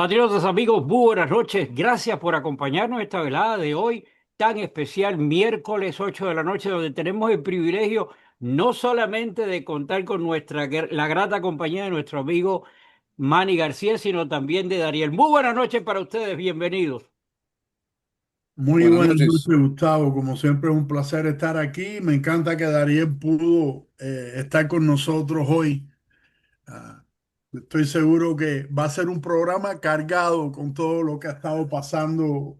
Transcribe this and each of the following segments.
Patriotas amigos, muy buenas noches. Gracias por acompañarnos esta velada de hoy tan especial, miércoles 8 de la noche, donde tenemos el privilegio no solamente de contar con la grata compañía de nuestro amigo Manny García, sino también de Dariel. Muy buenas noches para ustedes, bienvenidos. Muy Buenas buenas noches, noches. Gustavo. Como siempre es un placer estar aquí. Me encanta que Dariel pudo estar con nosotros hoy. Ah, Estoy seguro que va a ser un programa cargado con todo lo que ha estado pasando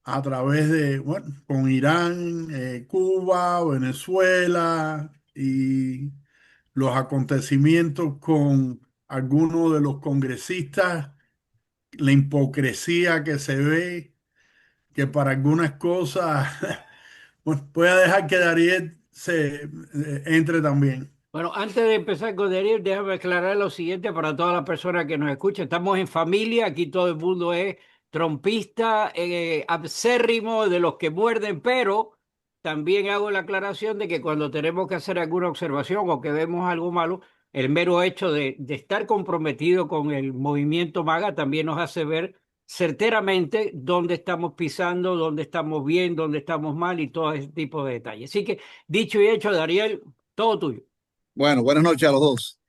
a través de, bueno, con Irán, Cuba, Venezuela y los acontecimientos con algunos de los congresistas, la hipocresía que se ve, que para algunas cosas. Bueno, voy a dejar que Dariel se entre también. Bueno, antes de empezar con Daniel, déjame aclarar lo siguiente para todas las personas que nos escuchan. Estamos en familia, aquí todo el mundo es trompista, acérrimo de los que muerden, pero también hago la aclaración de que cuando tenemos que hacer alguna observación o que vemos algo malo, el mero hecho de estar comprometido con el movimiento MAGA también nos hace ver certeramente dónde estamos pisando, dónde estamos bien, dónde estamos mal y todo ese tipo de detalles. Así que, dicho y hecho, Dariel, todo tuyo. Bueno, buenas noches a los dos.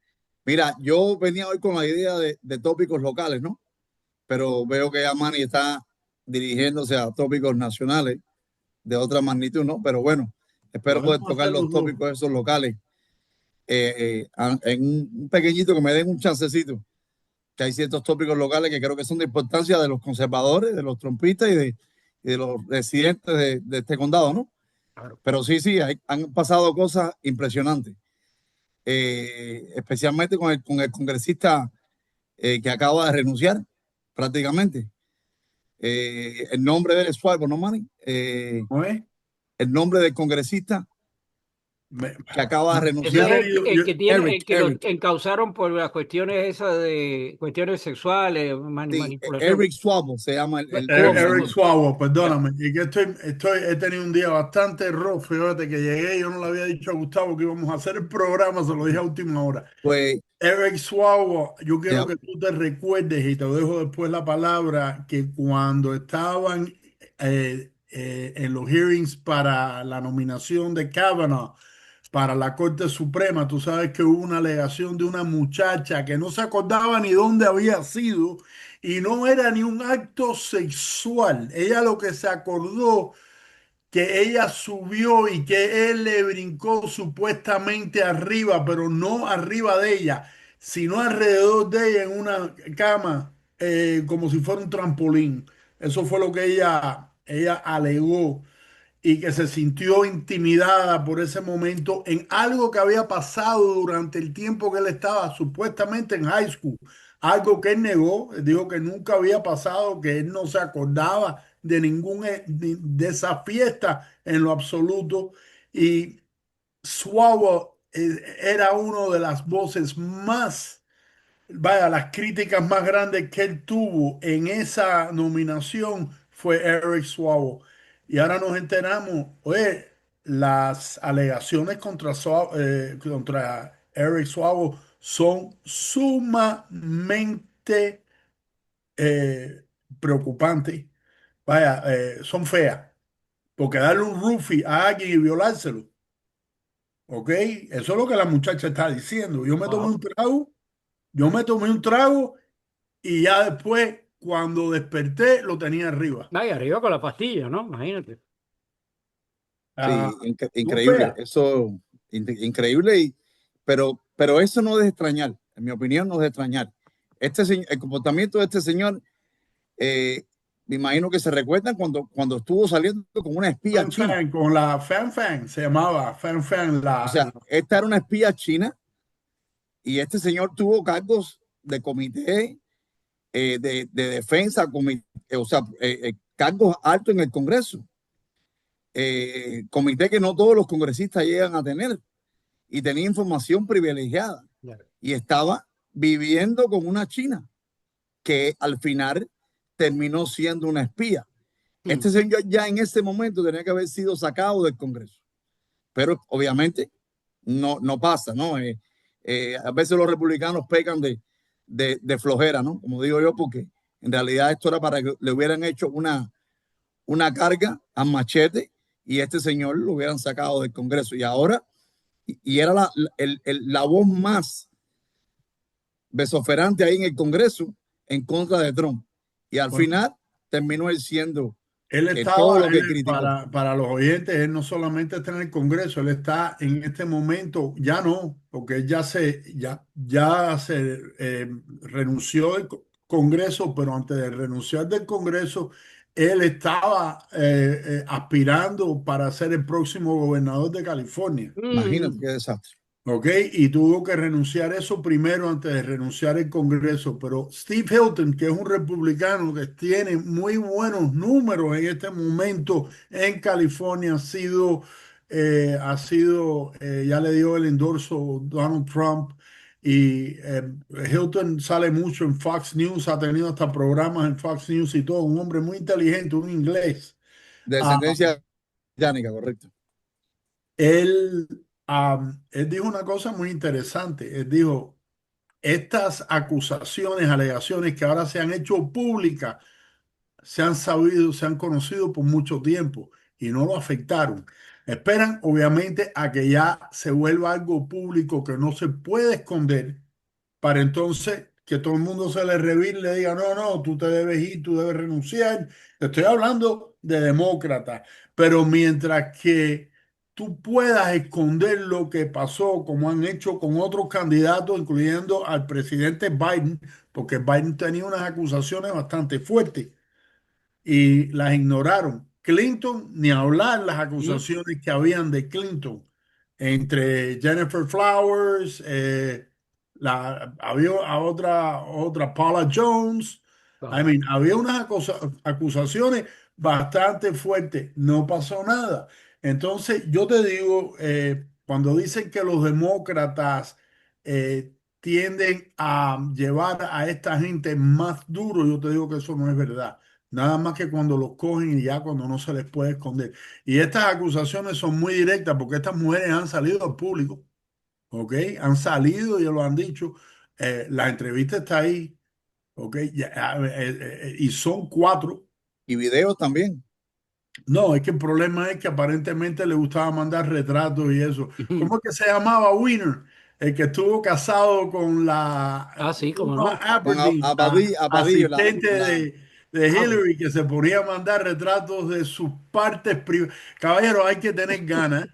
Mira, yo venía hoy con la idea de tópicos locales, ¿no? Pero veo que ya Manny está dirigiéndose a tópicos nacionales de otra magnitud, ¿no? Pero bueno, espero poder Podemos tocar hacer los los dos. tópicos esos locales en un pequeñito que me den un chancecito, que hay ciertos tópicos locales que creo que son de importancia de los conservadores, de los trompistas y de los residentes de este condado, ¿no? Claro. Pero sí, sí, han pasado cosas impresionantes. Especialmente con el congresista que acaba de renunciar prácticamente. El nombre del Suárez, ¿no, Manny? ¿No es? El nombre del congresista Me- que acaba de Ese yo he renunciar, es tenido, el que tiene, el Eric, que lo Eric, encausaron por las cuestiones esas de cuestiones sexuales, sí, manipulación. Eric Swalwell se llama ¿Cómo? el Eric señor. Suavo, Ya. perdóname, y que he tenido un día bastante rough, fíjate que llegué, yo no le había dicho a Gustavo que íbamos a hacer el programa, se lo dije a última hora. Pues, Eric Suavo, yo quiero ya, que tú te recuerdes y te dejo después la palabra, que cuando estaban en los hearings para la nominación de Kavanaugh para la Corte Suprema, tú sabes que hubo una alegación de una muchacha que no se acordaba ni dónde había sido y no era ni un acto sexual. Ella lo que se acordó que ella subió y que él le brincó supuestamente arriba, pero no arriba de ella, sino alrededor de ella en una cama, como si fuera un trampolín. Eso fue lo que ella alegó y que se sintió intimidada por ese momento en algo que había pasado durante el tiempo que él estaba supuestamente en high school. Algo que él negó, él dijo que nunca había pasado, que él no se acordaba de de esa fiesta en lo absoluto. Y Swalwell era una de las voces más, vaya, las críticas más grandes que él tuvo en esa nominación fue Eric Swalwell. Y ahora nos enteramos, oye, las alegaciones contra Eric Swalwell son sumamente eh, preocupantes. Vaya, son feas. Porque darle un roofie a alguien y violárselo, ¿ok? Eso es lo que la muchacha está diciendo. Wow. Yo me tomé un trago y ya después, cuando desperté, lo tenía arriba. Vaya, arriba con la pastilla, ¿no? Imagínate. Ah, sí, tú increíble, veas. eso, increíble, pero eso no es de extrañar, en mi opinión no es de extrañar. El comportamiento de este señor, eh, me imagino que se recuerdan cuando estuvo saliendo con una espía Fan china. Fan, con la Fan Fan, se llamaba Fan Fan, O sea, esta era una espía china y este señor tuvo cargos de comité de defensa, o sea, cargos altos en el Congreso. Comité que no todos los congresistas llegan a tener y tenía información privilegiada Claro. y estaba viviendo con una china que al final terminó siendo una espía. Hmm. Este señor ya en ese momento tenía que haber sido sacado del Congreso, pero obviamente no pasa, ¿no? A veces los republicanos pecan de flojera, ¿no? Como digo yo, porque en realidad esto era para que le hubieran hecho una carga a machete y este señor lo hubieran sacado del Congreso. Y ahora, y era la voz más besoferante ahí en el Congreso en contra de Trump. Y al Bueno, final terminó él siendo él todo estaba, lo que criticó. para los oyentes, él no solamente está en el Congreso, él está en este momento, ya no, porque él ya se renunció del Congreso, pero antes de renunciar del Congreso, él estaba aspirando para ser el próximo gobernador de California. Imagínate qué Mm. desastre. ¿Ok? Y tuvo que renunciar eso primero antes de renunciar el Congreso. Pero Steve Hilton, que es un republicano que tiene muy buenos números en este momento en California, ya le dio el endorso Donald Trump. Y Hilton sale mucho en Fox News, ha tenido hasta programas en Fox News y todo. Un hombre muy inteligente, un inglés. De Ah, descendencia británica, correcto. él, él dijo una cosa muy interesante. Él dijo, estas acusaciones, alegaciones que ahora se han hecho públicas, se han sabido, se han conocido por mucho tiempo y no lo afectaron. Esperan, obviamente, a que ya se vuelva algo público que no se puede esconder para entonces que todo el mundo se le revire y le diga, no, no, tú te debes ir, tú debes renunciar. Te estoy hablando de demócratas, pero mientras que tú puedas esconder lo que pasó, como han hecho con otros candidatos, incluyendo al presidente Biden, porque Biden tenía unas acusaciones bastante fuertes y las ignoraron. Clinton, ni hablar las Mm. acusaciones que habían de Clinton entre Jennifer Flowers, había otra Paula Jones. I Wow. mean, había unas acusaciones bastante fuertes, no pasó nada. Entonces, yo te digo, cuando dicen que los demócratas tienden a llevar a esta gente más duro, yo te digo que eso no es verdad. Nada más que cuando los cogen y ya cuando no se les puede esconder. Y estas acusaciones son muy directas porque estas mujeres han salido al público, ¿ok? Han salido y lo han dicho. La entrevista está ahí, ¿ok? Y son cuatro. Y videos también. No, es que el problema es que aparentemente le gustaba mandar retratos y eso. ¿Cómo es que se llamaba Winner? El que estuvo casado con Ah, sí, cómo Uma no. Con Aberdeen, la Apadillo, asistente de Ah, pues, Hillary, que se ponía a mandar retratos de sus partes privadas. Caballero, hay que tener ganas,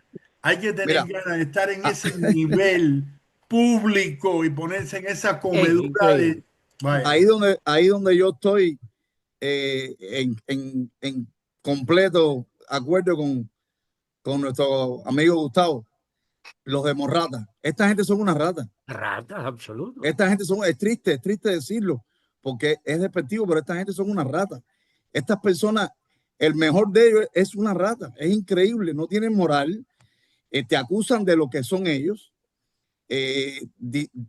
hay que tener mira, ganas de estar en a- ese nivel público y ponerse en esa es comedura increíble. de... Vaya. ahí donde yo estoy en completo acuerdo con nuestro amigo Gustavo, los de Morrata. Esta gente son una rata. Ratas, absoluto. Esta gente es triste decirlo, porque es despectivo, pero esta gente son una rata. Estas personas, el mejor de ellos es una rata. Es increíble, no tienen moral, te acusan de lo que son ellos,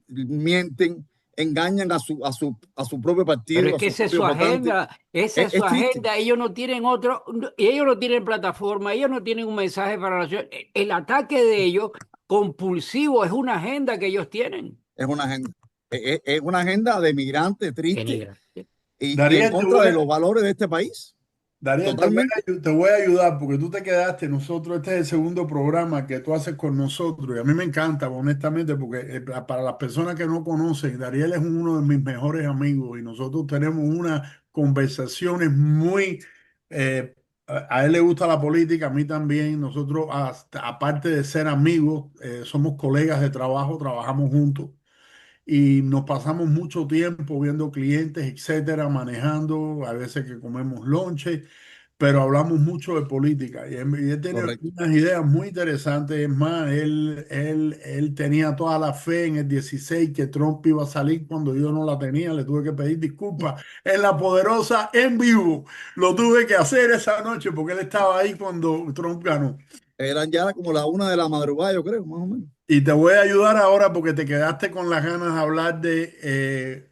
mienten, engañan a su propio Pero partido, es a que sus esa es su propios votantes. agenda, esa es su Es triste. agenda. Ellos no tienen otro, y ellos no tienen plataforma, ellos no tienen un mensaje para la nación. El ataque de ellos compulsivo es una agenda que ellos tienen. Es una agenda. Es una agenda de migrante triste Denigra. y en Darío, contra de los valores de este país. Daniel, Totalmente te voy a ayudar porque tú te quedaste. Este es el segundo programa que tú haces con nosotros y a mí me encanta, honestamente, porque para las personas que no conocen, Dariel es uno de mis mejores amigos y nosotros tenemos unas conversaciones muy... a él le gusta la política, a mí también. Nosotros, aparte de ser amigos, somos colegas de trabajo, trabajamos juntos y nos pasamos mucho tiempo viendo clientes, etcétera, manejando, a veces que comemos lonche, pero hablamos mucho de política y él tiene correcto. unas ideas muy interesantes. Es más, él tenía toda la fe en el 16 que Trump iba a salir cuando yo no la tenía, le tuve que pedir disculpas en La Poderosa en vivo. Lo tuve que hacer esa noche porque él estaba ahí cuando Trump ganó. Eran ya como la 1 de la madrugada, yo creo, más o menos. Y te voy a ayudar ahora porque te quedaste con las ganas de hablar de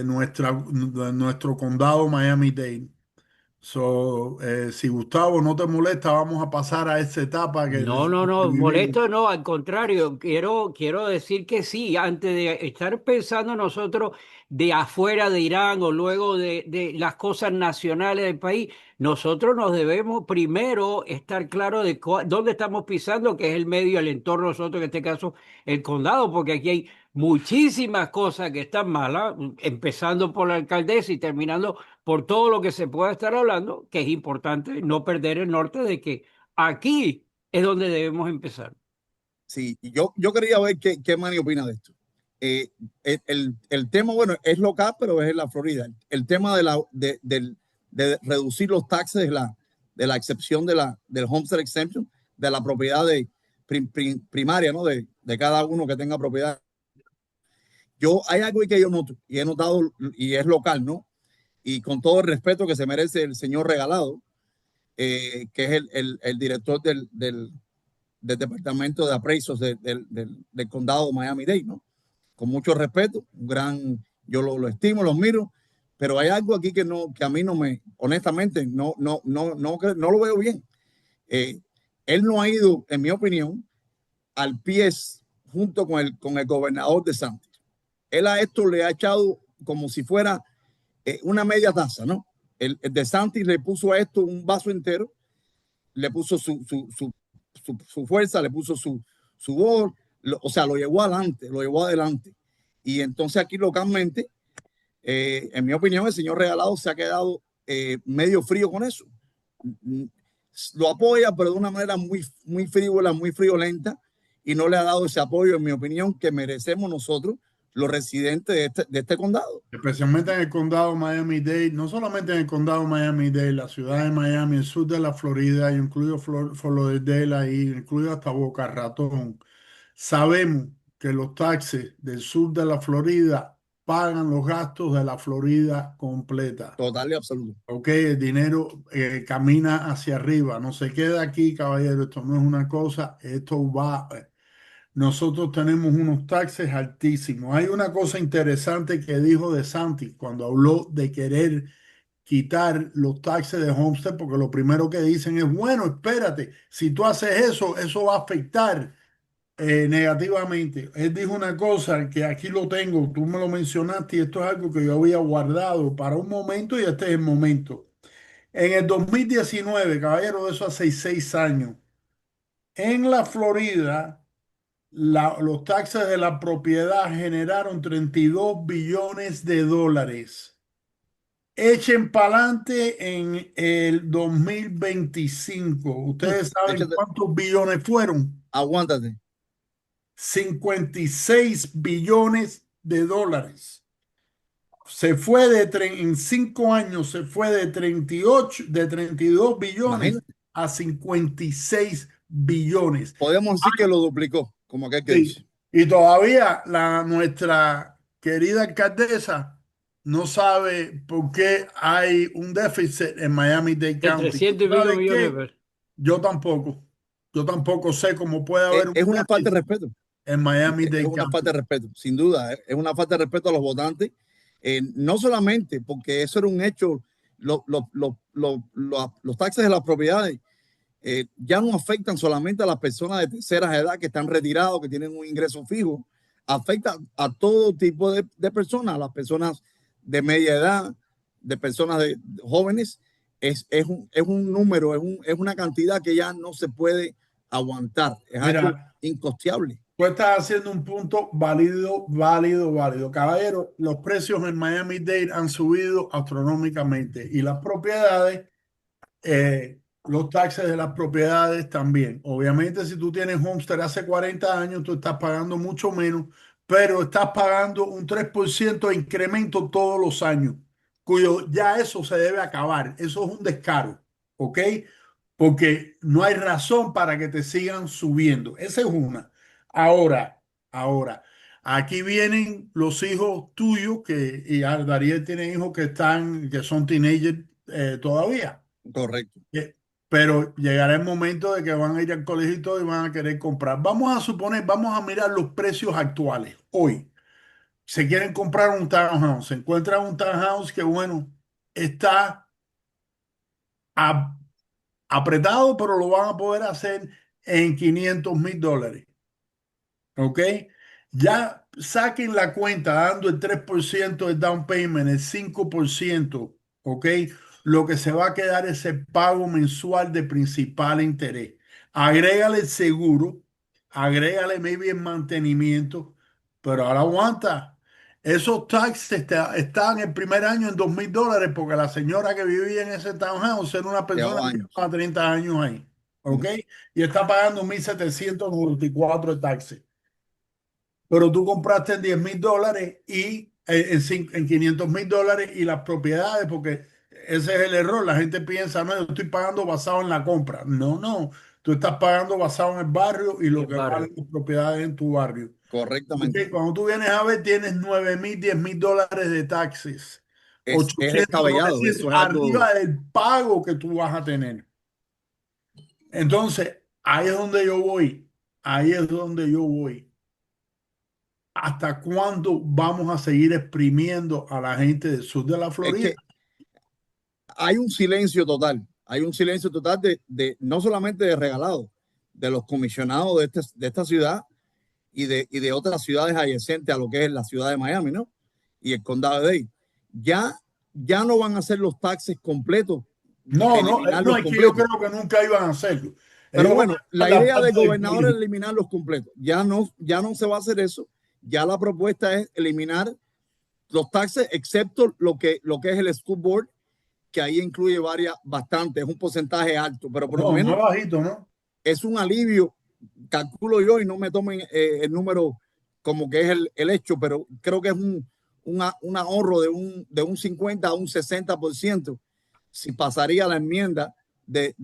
nuestro condado Miami-Dade. Si Gustavo no te molesta, vamos a pasar a esta etapa No, no, que no, vivimos. molesto no, al contrario, quiero decir que sí, antes de estar pensando nosotros de afuera de Irán o luego de las cosas nacionales del país, nosotros nos debemos primero estar claros de dónde estamos pisando, que es el medio, el entorno, nosotros en este caso el condado, porque aquí hay muchísimas cosas que están malas, empezando por la alcaldesa y terminando por todo lo que se pueda estar hablando, que es importante no perder el norte de que aquí es donde debemos empezar. Sí, y yo quería ver qué Manny opina de esto. El tema, bueno, es local, pero es en la Florida. El tema de reducir los taxes de la excepción del homestead exemption, de la propiedad primaria, ¿no? De cada uno que tenga propiedad. Hay algo que yo noto y he notado, y es local, ¿no? Y con todo el respeto que se merece el señor Regalado, que es el director del Departamento de Appraisals del Condado de Miami-Dade, ¿no? Con mucho respeto, un gran, yo lo estimo, lo miro, pero hay algo aquí que a mí no me, honestamente, no lo veo bien. Eh, Él no ha ido, en mi opinión, al pie junto con el gobernador de Santos. Él a esto le ha echado como si fuera una media taza, ¿no? El de Santis le puso a esto un vaso entero, le puso su fuerza, le puso su voz, o sea, lo llevó adelante. Y entonces aquí localmente, en mi opinión, el señor Regalado se ha quedado medio frío con eso. Lo apoya, pero de una manera muy frívola, muy friolenta, y no le ha dado ese apoyo, en mi opinión, que merecemos nosotros, los residentes de este condado. Especialmente en el condado Miami-Dade, no solamente en el condado Miami-Dade, la ciudad de Miami, el sur de la Florida, incluido Florida ahí, incluido hasta Boca Ratón. Sabemos que los taxes del sur de la Florida pagan los gastos de la Florida completa. Total y absoluto. Ok, el dinero camina hacia arriba, no se queda aquí, caballero. Esto no es una cosa, esto va. Nosotros tenemos unos taxes altísimos. Hay una cosa interesante que dijo De Santis cuando habló de querer quitar los taxes de Homestead, porque lo primero que dicen es, bueno, espérate, si tú haces eso, eso va a afectar negativamente. Él dijo una cosa que aquí lo tengo, tú me lo mencionaste y esto es algo que yo había guardado para un momento y este es el momento. En el 2019, caballero, de eso hace 6 años, en la Florida los taxes de la propiedad generaron 32 billones de dólares. Echen para adelante en el 2025. ¿Ustedes saben Échate, cuántos billones fueron? aguántate. 56 billones de dólares. En 5 años se fue de 38, de 32 billones Imagínate. a 56 billones. Podemos decir que lo duplicó, como aquel que Sí. dice. Y todavía nuestra querida alcaldesa no sabe por qué hay un déficit en Miami-Dade De County. 300 y pico ¿Sabe millones de qué? pesos. Yo tampoco. Yo tampoco sé cómo puede haber un Es una falta de déficit respeto. en Es Miami-Dade una falta County. de respeto, sin duda. Es una falta de respeto a los votantes. No solamente porque eso era un hecho, los taxes de las propiedades ya no afectan solamente a las personas de tercera edad que están retirados, que tienen un ingreso fijo, afecta a todo tipo de personas, a las personas de media edad, de personas de jóvenes. Es un número, es una cantidad que ya no se puede aguantar, es algo Mira, incosteable. tú estás haciendo un punto válido, válido, válido. Caballero, los precios en Miami-Dade han subido astronómicamente y las propiedades los taxes de las propiedades también. Obviamente, si tú tienes homestead hace 40 años, tú estás pagando mucho menos, pero estás pagando un 3% de incremento todos los años, cuyo ya eso se debe acabar. Eso es un descaro, ¿ok? Porque no hay razón para que te sigan subiendo. Esa es una. Ahora, aquí vienen los hijos tuyos, y Dariel tiene hijos que son teenagers todavía. Correcto. Eh, Pero llegará el momento de que van a ir al colegio y todo y van a querer comprar. Vamos a suponer, vamos a mirar los precios actuales. Hoy, se quieren comprar un townhouse, se encuentran un townhouse que, bueno, está a- apretado, pero lo van a poder hacer en $500,000. ¿Ok? Ya saquen la cuenta dando el 3% de down payment, el 5%, ¿ok? Lo que se va a quedar es el pago mensual de principal e interés. Agrégale el seguro, agrégale maybe el mantenimiento, pero ahora aguanta. Esos taxes están el primer año en $2,000 porque la señora que vivía en ese townhouse era una persona Llevaba que años. llevaba 30 años ahí, ¿ok? Ujú. Y está pagando 1,794 de taxes, pero tú compraste en $10,000 y en $500,000 y las propiedades, porque ese es el error. La gente piensa, no, yo estoy pagando basado en la compra. No, no, tú estás pagando basado en el barrio y Y lo el que valen barrio. las propiedades en tu barrio. Ok, Correctamente. cuando tú vienes a ver, tienes 9,000, $10,000 de taxes, Es 800, descabellado. 900, Eso es algo arriba del pago que tú vas a tener. Entonces, ahí es donde yo voy. Ahí es donde yo voy. ¿Hasta cuándo vamos a seguir exprimiendo a la gente del sur de la es Florida? que hay un silencio total. Hay un silencio total no solamente de regalados, de los comisionados de esta ciudad y de otras ciudades adyacentes a lo que es la ciudad de Miami, ¿no? Y el condado de Dade. Ya, ya no van a hacer los taxes completos, No, no, no, eliminarlos es que yo completos. creo que nunca iban a hacerlo. Pero Ellos van bueno, a la hacer la idea del parte de gobernador es política. eliminarlos completos. Ya no se va a hacer eso. Ya la propuesta es eliminar los taxes, excepto lo que es el school board, que ahí incluye bastante, es un porcentaje alto, pero por lo No, no menos es bajito, ¿no? es un alivio, calculo yo, y no me tomen el número como que es el hecho, pero creo que es un ahorro de un 50 a un 60% si pasaría la enmienda de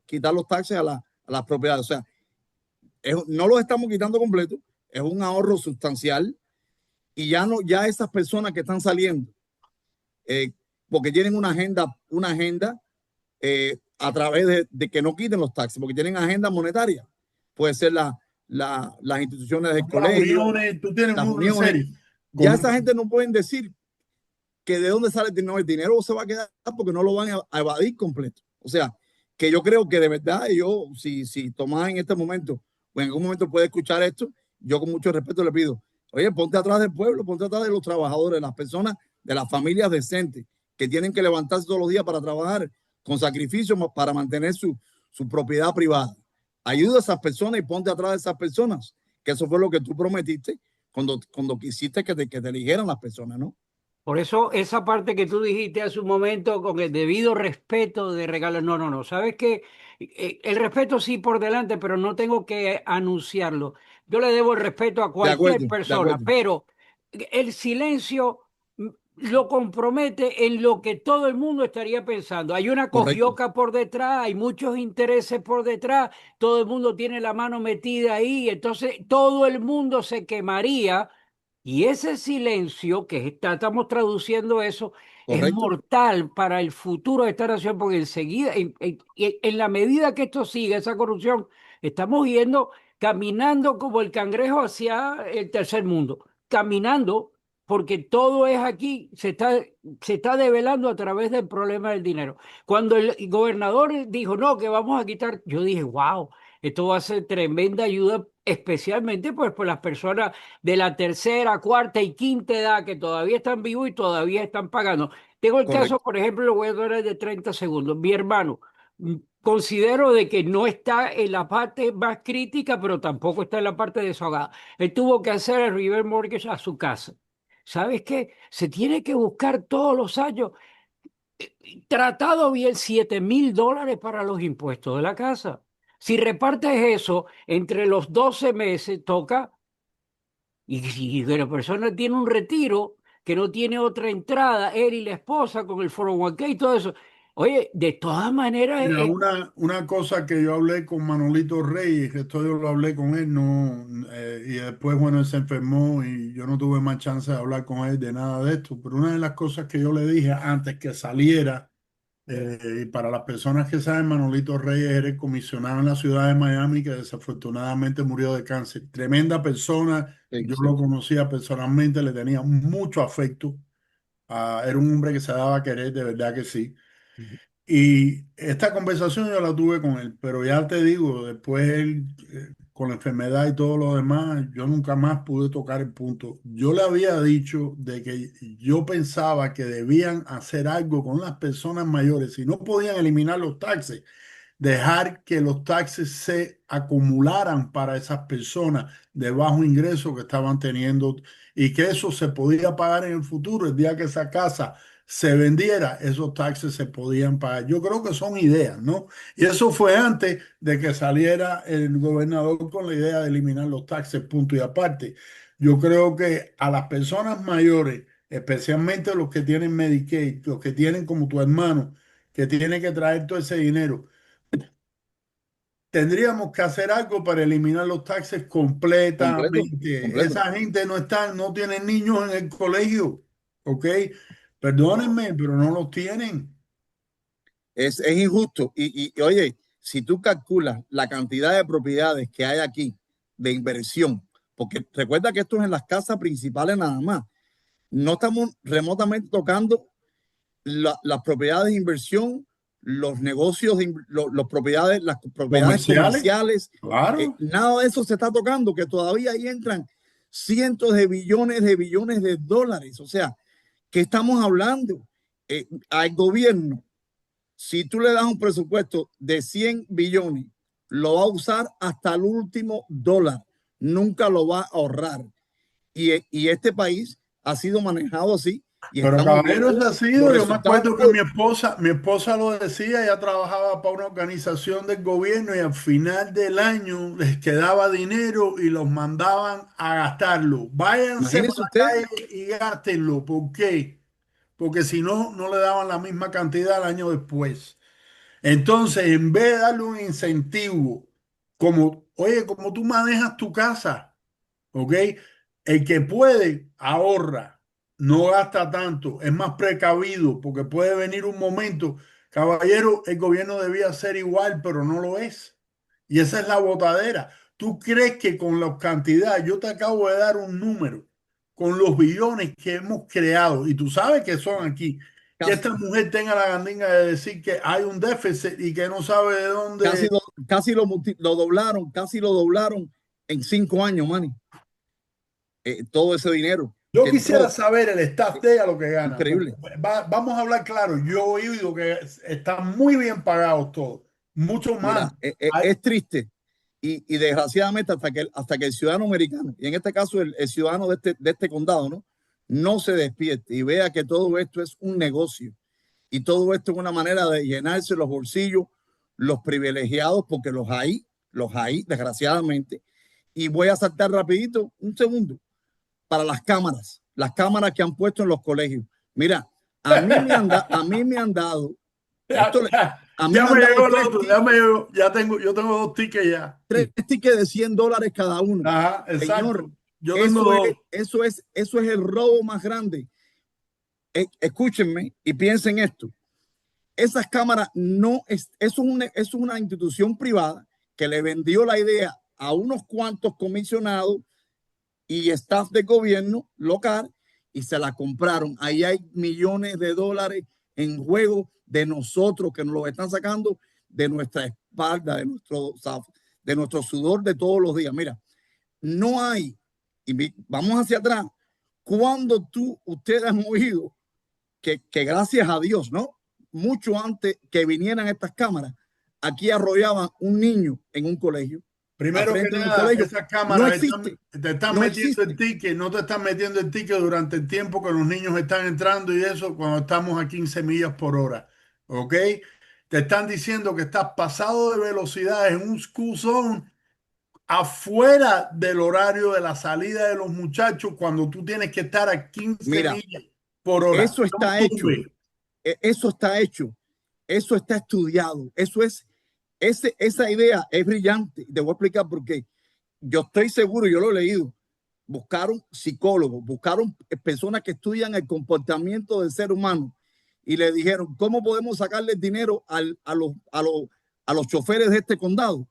quitar los taxes a las propiedades. O sea, no los estamos quitando completo, es un ahorro sustancial y ya no, ya esas personas que están saliendo, eh, porque tienen una agenda a través de que no quiten los taxes, porque tienen agenda monetaria. Puede ser las instituciones del Las colegio, uniones, tú tienes las una uniones. serie. Ya Como, esa gente no pueden decir que de dónde sale el dinero. El dinero se va a quedar porque no lo van a evadir completo. O sea, que yo creo que de verdad, si Tomás en este momento o en algún momento puede escuchar esto, yo con mucho respeto le pido, oye, ponte atrás del pueblo, ponte atrás de los trabajadores, de las personas, de las familias decentes que tienen que levantarse todos los días para trabajar con sacrificio para mantener su propiedad privada. Ayuda a esas personas y ponte atrás de esas personas, que eso fue lo que tú prometiste cuando quisiste que te eligieran las personas, ¿no? Por eso esa parte que tú dijiste hace un momento con el debido respeto de regalos, no, no, no, sabes que el respeto sí por delante, pero no tengo que anunciarlo. Yo le debo el respeto a cualquier De persona, acuerdo. pero el silencio lo compromete en lo que todo el mundo estaría pensando. Hay una Correcto, cogioca por detrás, hay muchos intereses por detrás, todo el mundo tiene la mano metida ahí, entonces todo el mundo se quemaría y ese silencio estamos traduciendo eso es correcto, mortal para el futuro de esta nación, porque enseguida, en la medida que esto siga, esa corrupción, estamos yendo caminando como el cangrejo hacia el tercer mundo, caminando, porque todo es aquí, se está develando a través del problema del dinero. Cuando el gobernador dijo, no, que vamos a quitar, yo dije, wow, esto va a ser tremenda ayuda, especialmente pues por las personas de la tercera, cuarta y quinta edad que todavía están vivos y todavía están pagando. Tengo el caso, correcto, por ejemplo, lo voy a dar de 30 segundos. Mi hermano, considero de que no está en la parte más crítica, pero tampoco está en la parte desahogada. Él tuvo que hacer el reverse mortgage a su casa. ¿Sabes qué? Se tiene que buscar todos los años, tratado bien, $7,000 para los impuestos de la casa. Si repartes eso entre los 12 meses, toca. Y si la persona tiene un retiro que no tiene otra entrada, él y la esposa con el 401k y todo eso. Oye, de todas maneras, mira, una cosa que yo hablé con Manolito Reyes, que esto yo lo hablé con él, no, y después, bueno, él se enfermó y yo no tuve más chance de hablar con él de nada de esto, pero una de las cosas que yo le dije antes que saliera, y para las personas que saben, Manolito Reyes era el comisionado en la ciudad de Miami que desafortunadamente murió de cáncer. Tremenda persona, sí, yo sí, lo conocía personalmente, le tenía mucho afecto. Era un hombre que se daba a querer, de verdad que sí. Y esta conversación yo la tuve con él, pero ya te digo, después él, con la enfermedad y todo lo demás, yo nunca más pude tocar el punto. Yo le había dicho de que yo pensaba que debían hacer algo con las personas mayores. Si no podían eliminar los taxes, dejar que los taxes se acumularan para esas personas de bajo ingreso que estaban teniendo y que eso se podía pagar en el futuro. El día que esa casa se vendiera, esos taxes se podían pagar. Yo creo que son ideas, ¿no? Y eso fue antes de que saliera el gobernador con la idea de eliminar los taxes, punto y aparte. Yo creo que a las personas mayores, especialmente los que tienen Medicaid, los que tienen como tu hermano, que tiene que traer todo ese dinero, tendríamos que hacer algo para eliminar los taxes Completo, completamente. completo. Esa gente no está, no tiene niños en el colegio, ¿ok? Perdónenme, pero no los tienen. Es injusto. Y oye, si tú calculas la cantidad de propiedades que hay aquí de inversión, porque recuerda que esto es en las casas principales nada más, no estamos remotamente tocando las propiedades de inversión, los negocios, los propiedades, las propiedades Comerciales, comerciales, claro. nada de eso se está tocando, que todavía ahí entran cientos de billones de dólares. O sea, ¿qué estamos hablando? Al gobierno, si tú le das un presupuesto de 100 billones, lo va a usar hasta el último dólar, nunca lo va a ahorrar. Y este país ha sido manejado así y Pero estamos caballero, viendo es los así. Yo me resultados. acuerdo que mi esposa lo decía, ella trabajaba para una organización del gobierno y al final del año les quedaba dinero y los mandaban a gastarlo. Váyanse para Imagínense la usted, calle y gástenlo. ¿Por qué? Porque si no, no le daban la misma cantidad el año después. Entonces, en vez de darle un incentivo, como, oye, como tú manejas tu casa, ¿ok? El que puede, ahorra, no gasta tanto, es más precavido, porque puede venir un momento, caballero, el gobierno debía ser igual, pero no lo es. Y esa es la botadera. ¿Tú crees que con la cantidad, yo te acabo de dar un número, con los billones que hemos creado, y tú sabes que son aquí, que casi, esta mujer tenga la gandinga de decir que hay un déficit y que no sabe de casi, dónde? casi lo doblaron, casi lo doblaron en 5 años, Manny. Todo ese dinero Yo que quisiera entró, saber el staff de ella lo que gana, porque increíble. vamos a hablar claro. Yo he oído que están muy bien pagados todos, mucho más. Mira, es triste y desgraciadamente hasta que el ciudadano americano, y en este caso el ciudadano de este condado, ¿no? No se despierte y vea que todo esto es un negocio y todo esto es una manera de llenarse los bolsillos, los privilegiados, porque los hay, desgraciadamente. Y voy a saltar rapidito, un segundo, para las cámaras que han puesto en los colegios. Mira, a mí me han dado, Ya, esto, ya, a mí ya me me han dado llegó el otro, ya me llegó, ya tengo, yo tengo dos tickets ya. tres tickets de $100 cada uno. Ajá, Señor, exacto. Yo tengo dos. eso es el robo más grande. Escúchenme y piensen esto. Esas cámaras no es una institución privada que le vendió la idea a unos cuantos comisionados y staff de gobierno local y se la compraron. Ahí hay millones de dólares en juego de nosotros que nos lo están sacando de nuestra espalda, de nuestro sudor de todos los días. Mira, no hay, y vamos hacia atrás, cuando ustedes han oído que gracias a Dios, ¿no? Mucho antes que vinieran estas cámaras, aquí arrollaban un niño en un colegio, al Primero que frente de un nada, colegio. esas No cámaras existe, te están no metiendo el existe. ticket, no te están metiendo el ticket durante el tiempo que los niños están entrando y eso cuando estamos a 15 millas por hora. ¿Ok? Te están diciendo que estás pasado de velocidad en un school zone afuera del horario de la salida de los muchachos cuando tú tienes que estar a 15 Mira, millas por hora. eso No está hecho, sube. eso está hecho, eso está estudiado, esa idea es brillante. Te voy a explicar por qué. Yo estoy seguro, yo lo he leído. Buscaron psicólogos, buscaron personas que estudian el comportamiento del ser humano y le dijeron, ¿cómo podemos sacarle dinero a los choferes de este condado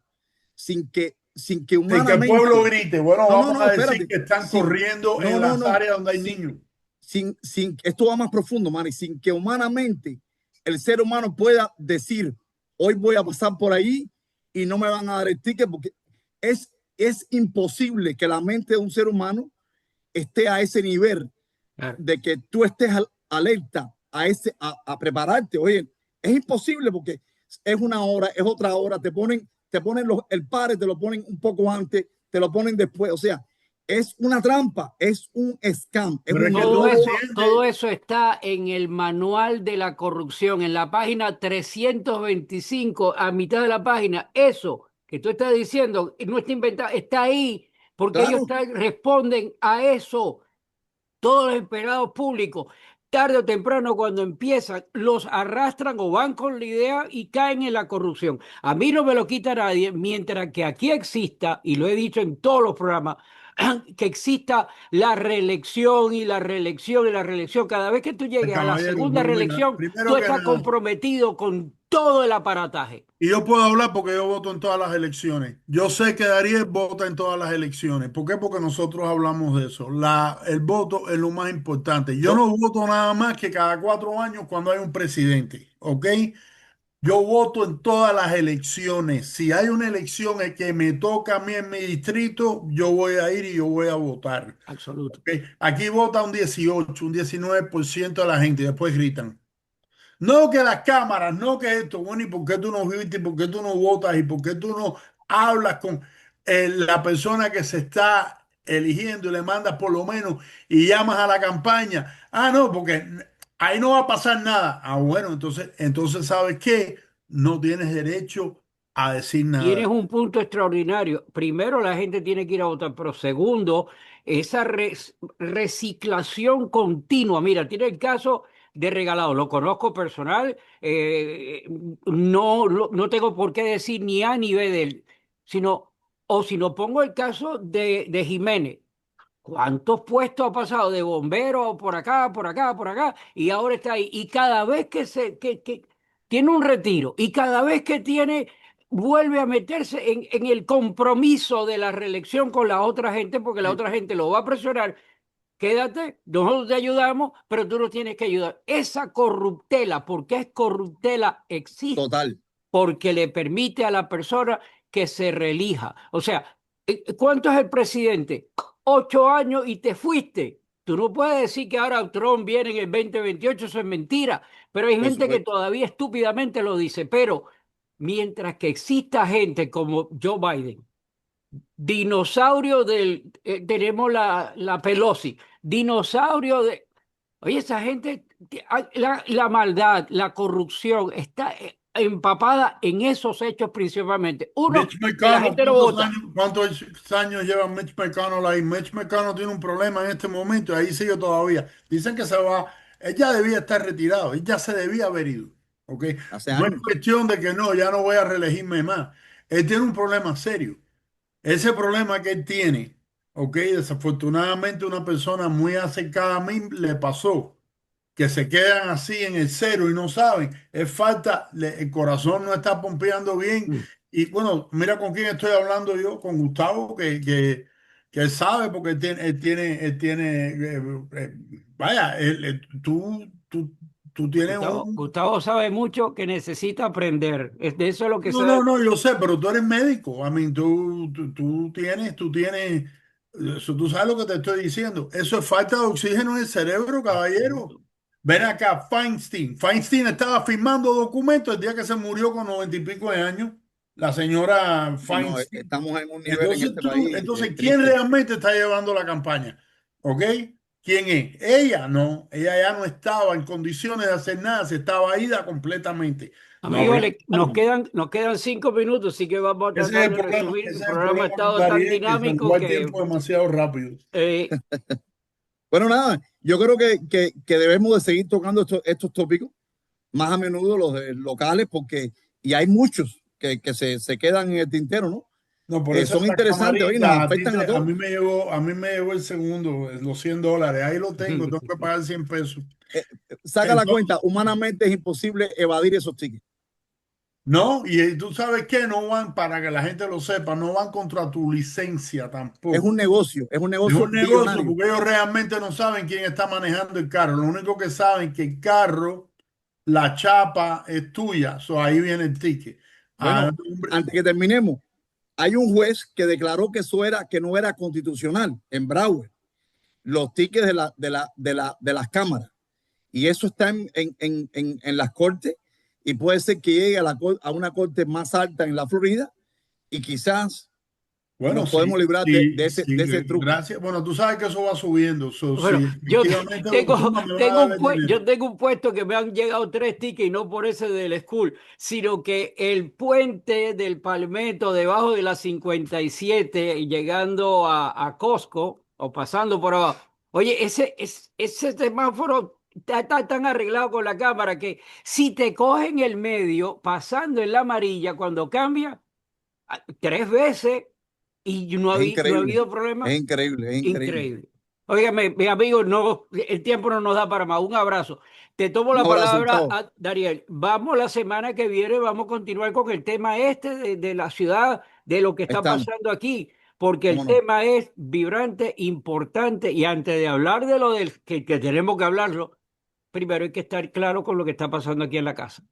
sin que Sin que el pueblo humanamente, grite, bueno, vamos no, a decir espérate, que están corriendo no, en no, las no, áreas donde hay sin, niños. esto va más profundo, man, sin que humanamente el ser humano pueda decir, hoy voy a pasar por ahí y no me van a dar el ticket, porque es imposible que la mente de un ser humano esté a ese nivel Claro. de que tú estés alerta a prepararte. Oye, es imposible porque es una hora, es otra hora, te ponen el pare, te lo ponen un poco antes, te lo ponen después. O sea, es una trampa, es un scam, es Pero un es que Todo tú eso, entiendes, todo eso está en el manual de la corrupción, en la página 325, a mitad de la página. Eso que tú estás diciendo no está inventado, está ahí, porque ellos claro. responden a eso. Todos los empleados públicos, tarde o temprano, cuando empiezan, los arrastran o van con la idea y caen en la corrupción. A mí no me lo quita nadie, mientras que aquí exista, y lo he dicho en todos los programas, que exista la reelección y la reelección y la reelección. Cada vez que tú llegues a la caballero, segunda pero mira, reelección, tú primero que estás nada, comprometido con todo el aparataje. y yo puedo hablar porque yo voto en todas las elecciones. Yo sé que Darío vota en todas las elecciones. ¿Por qué? Porque nosotros hablamos de eso. El voto es lo más importante. Yo Yo, no voto nada más que cada 4 años cuando hay un presidente, ¿ok? Yo voto en todas las elecciones. Si hay una elección que me toca a mí en mi distrito, yo voy a ir y yo voy a votar. Absoluto. ¿Ok? Aquí vota un 18, un 19% de la gente y después gritan. No que las cámaras, no que esto, bueno, ¿y por qué tú no viste? ¿Y por qué tú no votas? ¿Y por qué tú no hablas con la persona que se está eligiendo y le mandas por lo menos y llamas a la campaña? Ah, no, porque ahí no va a pasar nada. Ah, bueno, entonces ¿sabes qué? No tienes derecho a decir Tienes nada. un punto extraordinario. Primero, la gente tiene que ir a votar, pero segundo, esa reciclación continua. Mira, tiene el caso de Regalado, lo conozco personal, no tengo por qué decir ni A ni B de él, sino, o si no pongo el caso de Jiménez. ¿Cuántos puestos ha pasado de bombero por acá, por acá, por acá? Y ahora está ahí. Y cada vez que tiene un retiro y cada vez que tiene, vuelve a meterse en el compromiso de la reelección con la otra gente, porque la sí, otra gente lo va a presionar. Quédate, nosotros te ayudamos, pero tú no tienes que ayudar. Esa corruptela, ¿por qué es corruptela? Existe total. porque le permite a la persona que se reelija. O sea, ¿cuánto es el presidente? 8 años y te fuiste. Tú no puedes decir que ahora Trump viene en el 2028, eso es mentira. Pero hay Por gente que supuesto. todavía estúpidamente lo dice. Pero mientras que exista gente como Joe Biden, dinosaurio tenemos la Pelosi, dinosaurio de... Oye, esa gente, la maldad, la corrupción está empapada en esos hechos principalmente. Uno, Mitch que la McConnell, gente no vota. cuántos años lleva Mitch McConnell ahí? Mitch McConnell tiene un problema en este momento y ahí sigue todavía. Dicen que se va, él ya debía estar retirado, él ya se debía haber ido, ¿ok? Hace No es años. cuestión de que no, ya no voy a reelegirme más. Él tiene un problema serio. Ese problema que él tiene, ¿ok? Desafortunadamente una persona muy acercada a mí le pasó que se quedan así en el cero y no saben, es falta, el corazón no está pompeando bien. Mm. Y bueno, mira con quién estoy hablando yo, con Gustavo, que él sabe, porque vaya, tú tienes Gustavo sabe mucho que necesita aprender. De eso es lo que no, no, sabe. no, yo sé, pero tú eres médico. A mí, tú tienes, eso, tú sabes lo que te estoy diciendo. Eso es falta de oxígeno en el cerebro, caballero. Absoluto. Ven acá, Feinstein. Feinstein estaba firmando documentos el día que se murió con 90 y pico de años, la señora Y no, Feinstein. estamos en un nivel en Entonces, este país ¿quién triste. realmente está llevando la campaña? ¿Ok? ¿Quién es? Ella no, ella ya no estaba en condiciones de hacer nada, se estaba ida completamente. No Amigos, hablamos. nos quedan 5 minutos, así que vamos a Ese tratar es el de problema, resumir. El ese es el programa ha problema con estado tan Dariel, que se nos dinámico va el que tiempo demasiado rápido. eh, Bueno, nada, yo creo que debemos de seguir tocando estos tópicos más a menudo, los locales, porque y hay muchos que se quedan en el tintero, ¿no? No, por eso Son esa interesantes, oye, nos camarita, afectan a a todos. mí me llegó el segundo, los $100. Ahí lo tengo que pagar 100 pesos. Saca la Entonces, cuenta, humanamente es imposible evadir esos tickets. no, y tú sabes que no van, para que la gente lo sepa, no van contra tu licencia tampoco. Es un Es negocio un negocio billonario. porque ellos realmente no saben quién está manejando el carro. Lo único que saben es que el carro la chapa es tuya. So, ahí viene el ticket. Bueno, antes que terminemos, hay un juez que declaró que que no era constitucional en Broward, los tickets de las cámaras. Y eso está en las cortes y puede ser que llegue a una corte más alta en la Florida y quizás nos podemos librar de ese truco. Gracias. Bueno, tú sabes que eso va subiendo. Bueno, yo tengo un puesto que me han llegado 3 tickets y no por ese del school, sino que el puente del Palmetto debajo de la 57 llegando a Costco o pasando por abajo. Oye, ese semáforo está tan arreglado con la cámara que si te cogen el medio pasando en la amarilla cuando cambia 3 veces y no ha habido problema. Es increíble. Óigame, mi amigo, no, el tiempo no nos da para más. Un abrazo. Te tomo la palabra, Dariel. Vamos la semana que viene, vamos a continuar con el tema de la ciudad, de lo que está pasando aquí, porque el tema es vibrante, importante, y antes de hablar de lo que tenemos que hablarlo, primero hay que estar claro con lo que está pasando aquí en la casa.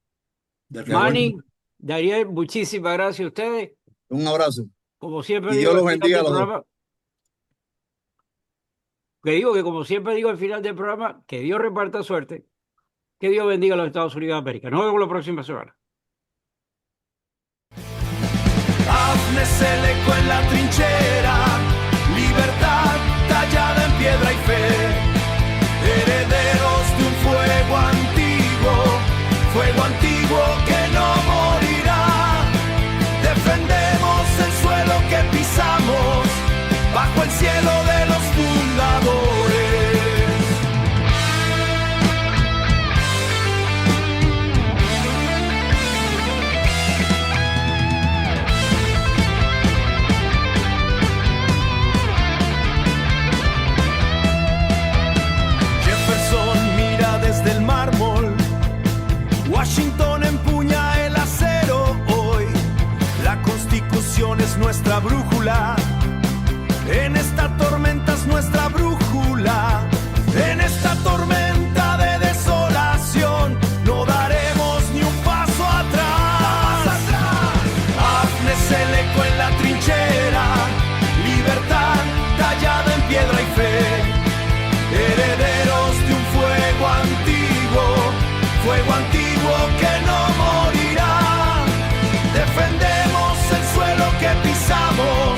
Manny, Dariel, muchísimas gracias a ustedes. Un abrazo. Como siempre y digo, Dios los bendiga a los dos. Que como siempre digo al final del programa, que Dios reparta suerte, que Dios bendiga a los Estados Unidos de América. Nos vemos la próxima semana. Hafne Seleco en la trinchera, libertad tallada en piedra y fe, herederos de un fuego antiguo que no morirá, defendemos el suelo que pisamos, bajo el cielo de los fundadores. Jefferson mira desde el mármol, Washington empuña el acero hoy, la Constitución es nuestra brújula. En esta tormenta es nuestra brújula, en esta tormenta de desolación, no daremos ni un paso atrás. Hafne Seleco en la trinchera, libertad tallada en piedra y fe, herederos de un fuego antiguo que no morirá, defendemos el suelo que pisamos,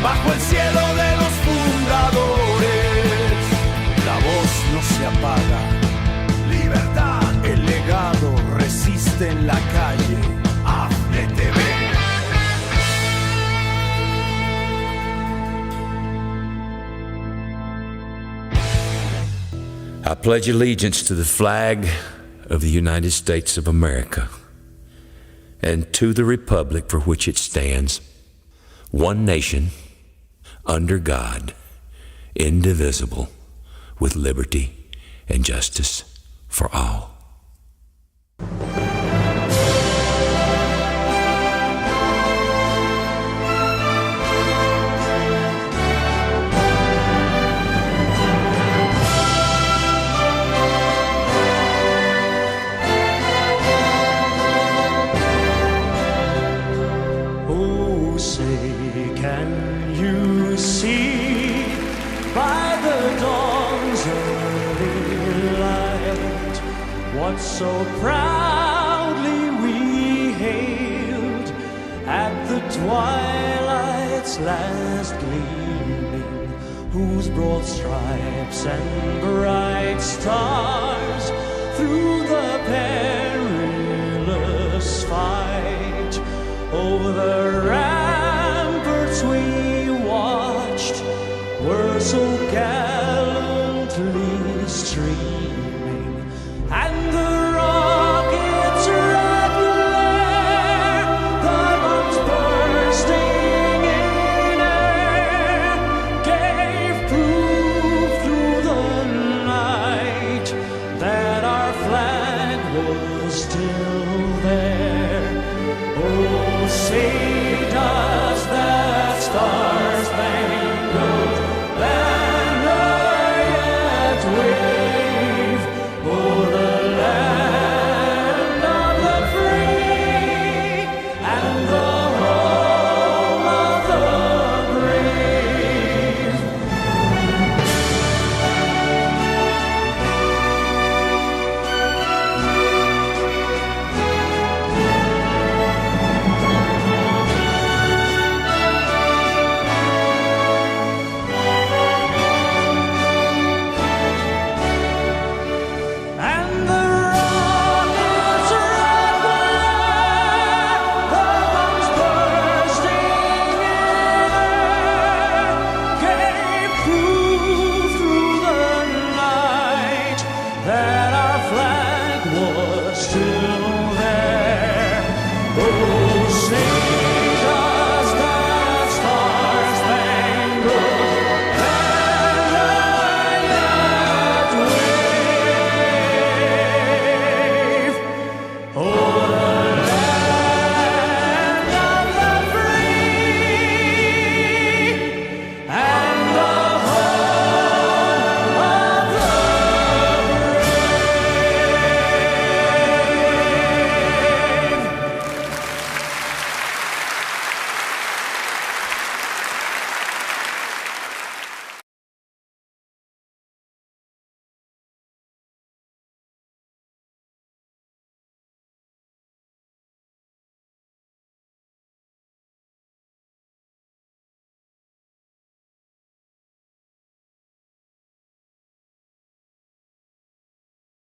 bajo el cielo de los fundadores, la voz no se apaga, libertad, el legado resiste en la calle, Hafne TV. I pledge allegiance to the flag of the United States of America and to the republic for which it stands, one nation, under God, indivisible, with liberty and justice for all. Oh, say, can you see by the dawn's early light what so proudly we hailed at the twilight's last gleaming, whose broad stripes and bright stars through the perilous fight over the ramparts we watched were so